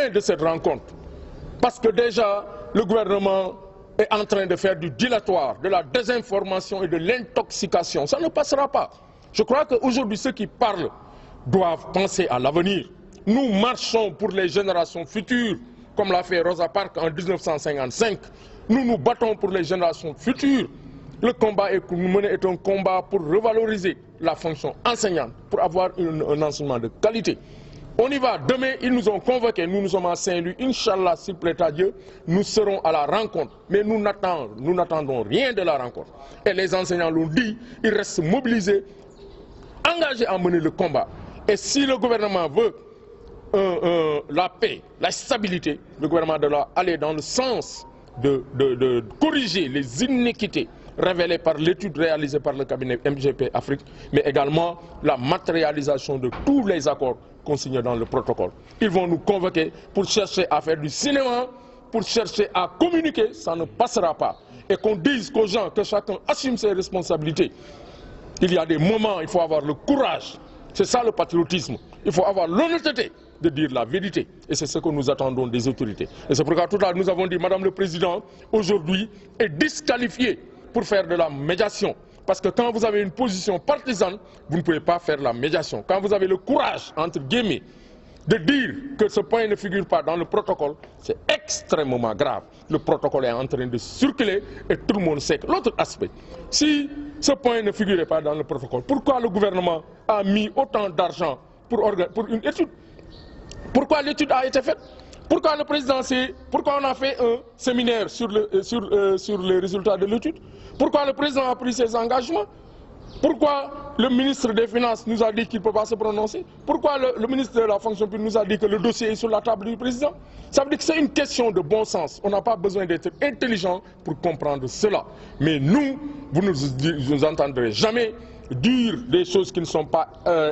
rien de cette rencontre. Parce que déjà, le gouvernement est en train de faire du dilatoire, de la désinformation et de l'intoxication. Ça ne passera pas. Je crois qu'aujourd'hui, ceux qui parlent doivent penser à l'avenir. Nous marchons pour les générations futures, comme l'a fait Rosa Parks en 1955. Nous nous battons pour les générations futures. Le combat que nous menons est un combat pour revaloriser la fonction enseignante, pour avoir un enseignement de qualité. On y va. Demain, ils nous ont convoqués. Nous sommes à Saint-Louis. Inch'Allah, s'il plaît à Dieu, nous serons à la rencontre. Mais nous n'attendons rien de la rencontre. Et les enseignants l'ont dit, ils restent mobilisés, engagés à mener le combat. Et si le gouvernement veut la paix, la stabilité, le gouvernement doit aller dans le sens de corriger les inéquités révélées par l'étude réalisée par le cabinet MGP Afrique, mais également la matérialisation de tous les accords consignés dans le protocole. Ils vont nous convoquer pour chercher à faire du cinéma, pour chercher à communiquer, ça ne passera pas. Et qu'on dise qu'aux gens que chacun assume ses responsabilités. Il y a des moments, il faut avoir le courage. C'est ça le patriotisme. Il faut avoir l'honnêteté de dire la vérité. Et c'est ce que nous attendons des autorités. Et c'est pourquoi tout à l'heure nous avons dit, Madame le Président, aujourd'hui est disqualifié pour faire de la médiation. Parce que quand vous avez une position partisane, vous ne pouvez pas faire la médiation. Quand vous avez le courage, entre guillemets, de dire que ce point ne figure pas dans le protocole, c'est extrêmement grave. Le protocole est en train de circuler et tout le monde sait que l'autre aspect, si ce point ne figurait pas dans le protocole, pourquoi le gouvernement a mis autant d'argent pour une étude? Pourquoi l'étude a été faite? Pourquoi le président pourquoi on a fait un séminaire sur les résultats de l'étude? Pourquoi le président a pris ses engagements? Pourquoi le ministre des Finances nous a dit qu'il ne peut pas se prononcer? Pourquoi le ministre de la fonction publique nous a dit que le dossier est sur la table du président? Ça veut dire que c'est une question de bon sens. On n'a pas besoin d'être intelligent pour comprendre cela. Mais nous, vous ne nous entendrez jamais dire des choses qui ne sont pas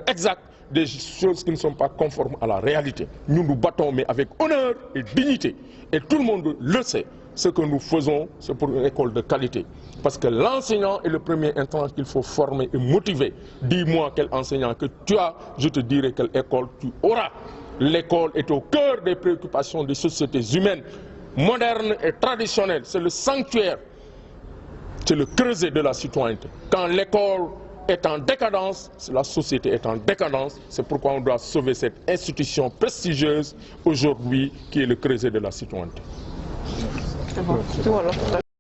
exactes, des choses qui ne sont pas conformes à la réalité. Nous nous battons, mais avec honneur et dignité. Et tout le monde le sait. Ce que nous faisons, c'est pour une école de qualité. Parce que l'enseignant est le premier intrant qu'il faut former et motiver. Dis-moi quel enseignant que tu as, je te dirai quelle école tu auras. L'école est au cœur des préoccupations des sociétés humaines, modernes et traditionnelles. C'est le sanctuaire, c'est le creuset de la citoyenneté. Quand l'école est en décadence, la société est en décadence. C'est pourquoi on doit sauver cette institution prestigieuse aujourd'hui qui est le creuset de la citoyenneté.